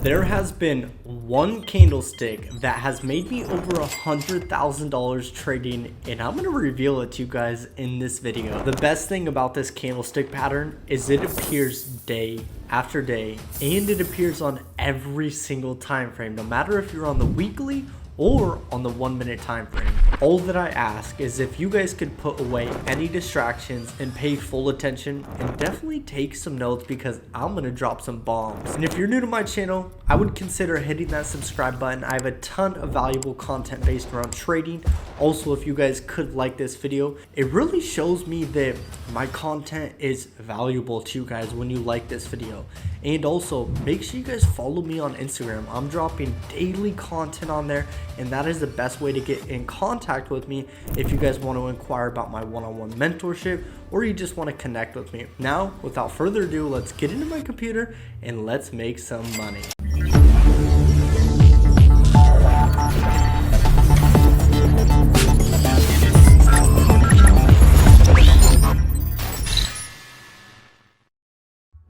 There has been one candlestick that has made me over $100,000 trading, and I'm going to reveal it to you guys in this video. The best thing about this candlestick pattern is it appears day after day, and it appears on every single time frame, no matter if you're on the weekly or on the 1 minute time frame. All that I ask is if you guys could put away any distractions and pay full attention and definitely take some notes, because I'm gonna drop some bombs. And if you're new to my channel, I would consider hitting that subscribe button. I have a ton of valuable content based around trading. Also, if you guys could like this video, it really shows me that my content is valuable to you guys when you like this video. And also, make sure you guys follow me on Instagram. I'm dropping daily content on there, and that is the best way to get in contact with me if you guys want to inquire about my one-on-one mentorship, or you just want to connect with me. Now, without further ado, let's get into my computer and let's make some money.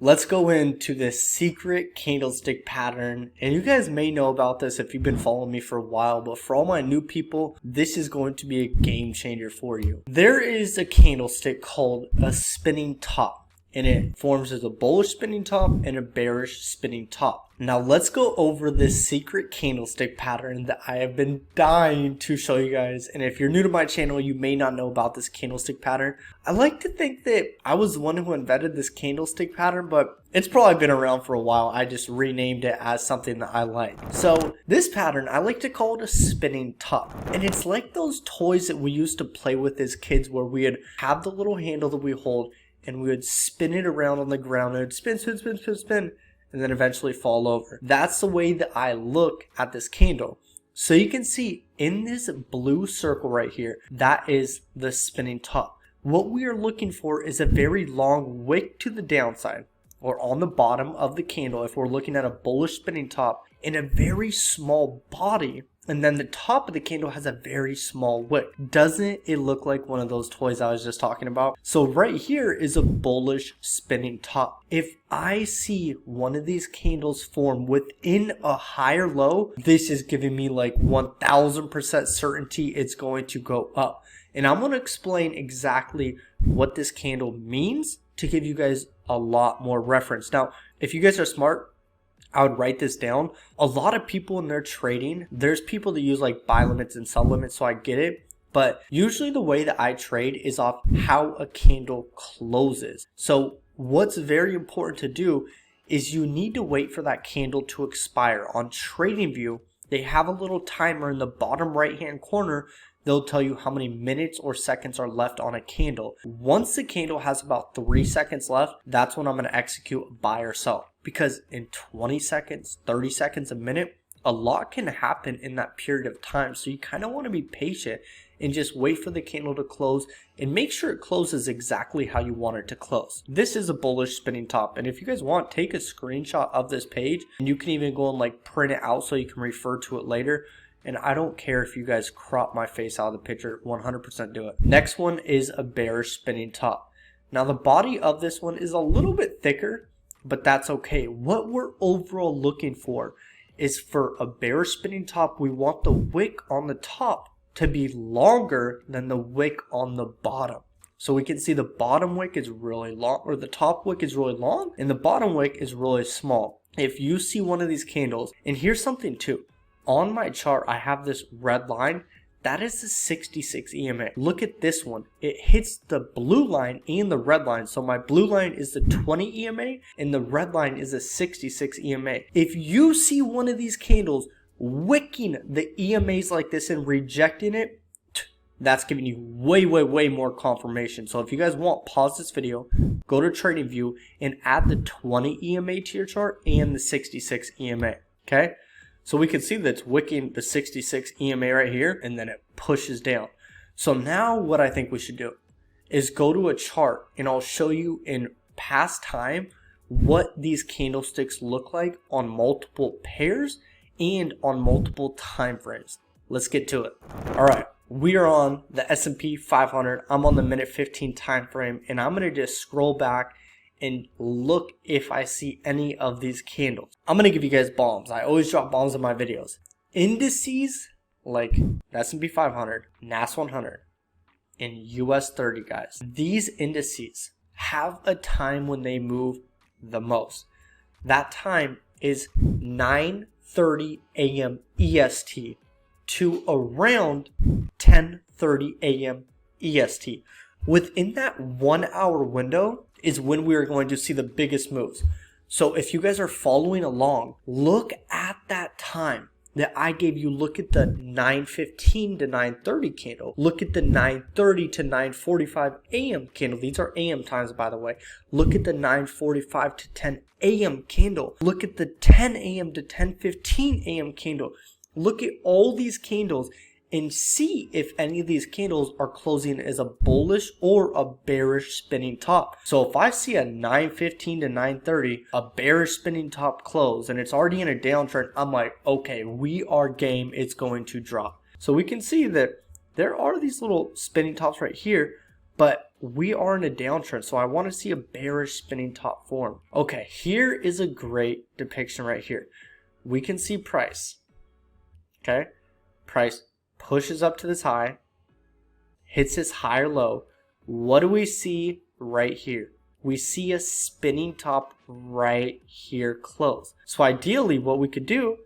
Let's go into this secret candlestick pattern, and you guys may know about this if you've been following me for a while, but for all my new people, this is going to be a game changer for you. There is a candlestick called a spinning top, and it forms as a bullish spinning top and a bearish spinning top. Now let's go over this secret candlestick pattern that I have been dying to show you guys. And if you're new to my channel, you may not know about this candlestick pattern. I like to think that I was the one who invented this candlestick pattern, but it's probably been around for a while. I just renamed it as something that I like. So this pattern, I like to call it a spinning top. And it's like those toys that we used to play with as kids, where we'd have the little handle that we hold and we would spin it around on the ground, and it would spin, spin, spin, spin, spin, and then eventually fall over. That's the way that I look at this candle. So you can see in this blue circle right here, that is the spinning top. What we are looking for is a very long wick to the downside, or on the bottom of the candle if we're looking at a bullish spinning top, and a very small body, and then the top of the candle has a very small wick. Doesn't it look like one of those toys I was just talking about? So right here is a bullish spinning top. If I see one of these candles form within a higher low, this is giving me like 1000% certainty it's going to go up. And I'm going to explain exactly what this candle means to give you guys a lot more reference. Now, if you guys are smart, I would write this down. A lot of people in their trading, there's people that use like buy limits and sell limits, so I get it. But usually the way that I trade is off how a candle closes. So what's very important to do is you need to wait for that candle to expire. On TradingView, they have a little timer in the bottom right hand corner. They'll tell you how many minutes or seconds are left on a candle. Once the candle has about 3 seconds left, that's when I'm going to execute a buy or sell. Because in 20 seconds, 30 seconds, a minute, a lot can happen in that period of time. So you kind of want to be patient and just wait for the candle to close and make sure it closes exactly how you want it to close. This is a bullish spinning top, and if you guys want, take a screenshot of this page, and you can even go and like print it out so you can refer to it later. And I don't care if you guys crop my face out of the picture, 100% do it. Next one is a bearish spinning top. Now the body of this one is a little bit thicker, but that's okay. What we're overall looking for is for a bearish spinning top, we want the wick on the top to be longer than the wick on the bottom. So we can see the bottom wick is really long, or the top wick is really long, and the bottom wick is really small. If you see one of these candles, and here's something too. On my chart, I have this red line. That is the 66 EMA. Look at this one. It hits the blue line and the red line. So my blue line is the 20 EMA and the red line is the 66 EMA. If you see one of these candles wicking the EMAs like this and rejecting it, that's giving you way more confirmation. So if you guys want, pause this video, go to TradingView and add the 20 EMA to your chart and the 66 EMA. Okay? So we can see that it's wicking the 66 EMA right here, and then it pushes down. So now what I think we should do is go to a chart, and I'll show you in past time what these candlesticks look like on multiple pairs and on multiple time frames. Let's get to it. All right, we are on the S&P 500. I'm on the minute 15 time frame, and I'm going to just scroll back and look if I see any of these candles. I'm going to give you guys bombs. I always drop bombs in my videos. Indices like S&P 500, NAS 100, and US 30, guys. These indices have a time when they move the most. That time is 9:30 a.m. EST to around 10:30 a.m. EST. Within that 1 hour window is when we are going to see the biggest moves. So if you guys are following along, look at that time that I gave you. Look at the 9:15 to 9:30 candle. Look at the 9:30 to 9:45 a.m. candle. These are AM times, by the way. Look at the 9:45 to 10 a.m. candle. Look at the 10 a.m. to 10:15 a.m. candle. Look at all these candles and see if any of these candles are closing as a bullish or a bearish spinning top. So if I see a 9:15 to 9:30, a bearish spinning top close, and it's already in a downtrend, I'm like, okay, we are game, it's going to drop. So we can see that there are these little spinning tops right here, but we are in a downtrend, so I want to see a bearish spinning top form. Okay, here is a great depiction right here. We can see price, okay? Price pushes up to this high, hits this high or low. What do we see right here? We see a spinning top right here close. So ideally what we could do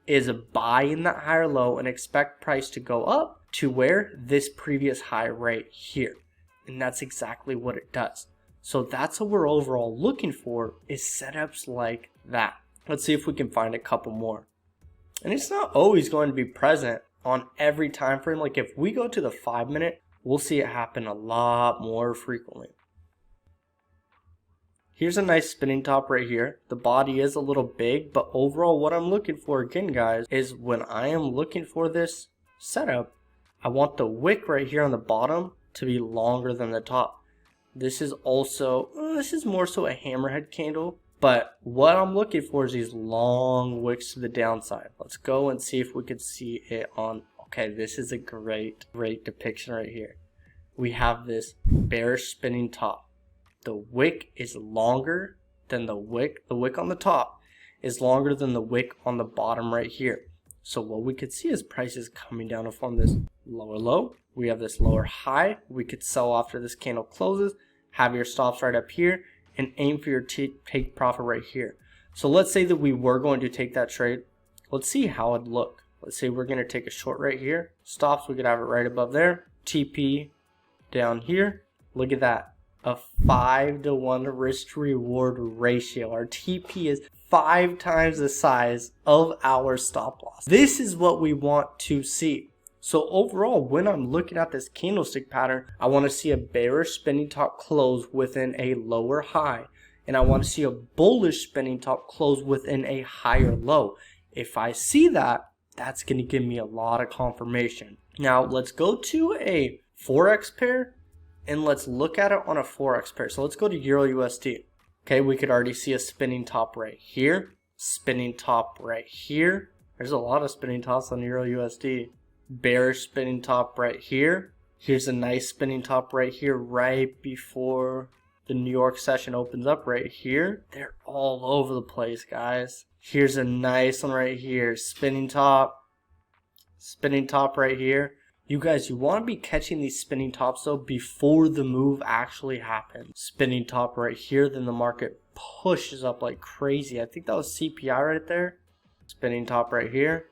is buy in that higher low and expect price to go up to where this previous high right here. And that's exactly what it does. So that's what we're overall looking for, is setups like that. Let's see if we can find a couple more. And it's not always going to be present on every time frame. Like if we go to the 5 minute, we'll see it happen a lot more frequently. Here's a nice spinning top right here. The body is a little big, but overall what I'm looking for again, guys, is when I am looking for this setup, I want the wick right here on the bottom to be longer than the top. This is also, this is more so a hammerhead candle. But what I'm looking for is these long wicks to the downside. Let's go and see if we can see it on. Okay, this is a great depiction right here. We have this bearish spinning top. The wick is longer than the wick. The wick on the top is longer than the wick on the bottom right here. So what we could see is prices coming down to form this lower low. We have this lower high. We could sell after this candle closes. Have your stops right up here, and aim for your take profit right here. So let's say that we were going to take that trade. Let's see how it'd look. Let's say we're going to take a short right here. Stops, we could have it right above there. TP down here. Look at that. A 5-to-1 risk to reward ratio. Our TP is 5 times the size of our stop loss. This is what we want to see. So overall, when I'm looking at this candlestick pattern, I want to see a bearish spinning top close within a lower high. And I want to see a bullish spinning top close within a higher low. If I see that, that's going to give me a lot of confirmation. Now, let's go to a Forex pair and let's look at it on a Forex pair. So let's go to Euro USD. Okay, we could already see a spinning top right here. Spinning top right here. There's a lot of spinning tops on Euro USD. Bearish spinning top right here. Here's a nice spinning top right here right before the New York session opens up right here. They're all over the place, guys. Here's a nice one right here. Spinning top right here. You guys, you want to be catching these spinning tops though before the move actually happens. Spinning top right here, then the market pushes up like crazy. I think that was CPI right there. Spinning top right here.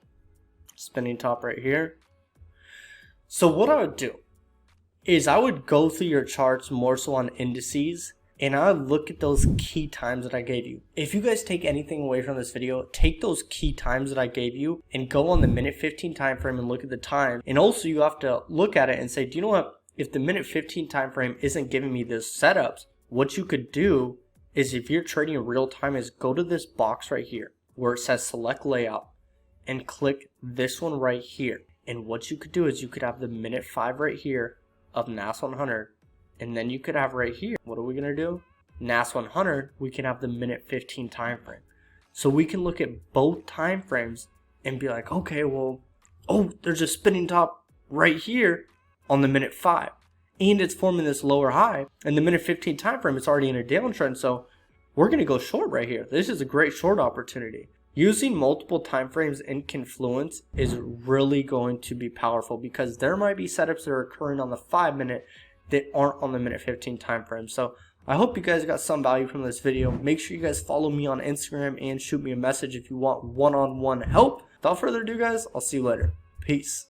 Spinning top right here. So what I would do is I would go through your charts more so on indices, and I would look at those key times that I gave you. If you guys take anything away from this video, take those key times that I gave you and go on the minute 15 time frame and look at the time. And also you have to look at it and say, do you know what? If the minute 15 time frame isn't giving me this setups, what you could do is, if you're trading in real time, is go to this box right here where it says select layout and click this one right here. And what you could do is you could have the minute 5 right here of NAS 100, and then you could have right here, what are we gonna do? NAS 100, we can have the minute 15 time frame. So we can look at both time frames and be like, okay, well, oh, there's a spinning top right here on the minute 5, and it's forming this lower high, and the minute 15 time frame, it's already in a downtrend. So we're going to go short right here. This is a great short opportunity. Using multiple time frames in confluence is really going to be powerful because there might be setups that are occurring on the 5-minute that aren't on the minute 15 time frame. So I hope you guys got some value from this video. Make sure you guys follow me on Instagram and shoot me a message if you want one-on-one help. Without further ado, guys, I'll see you later. Peace.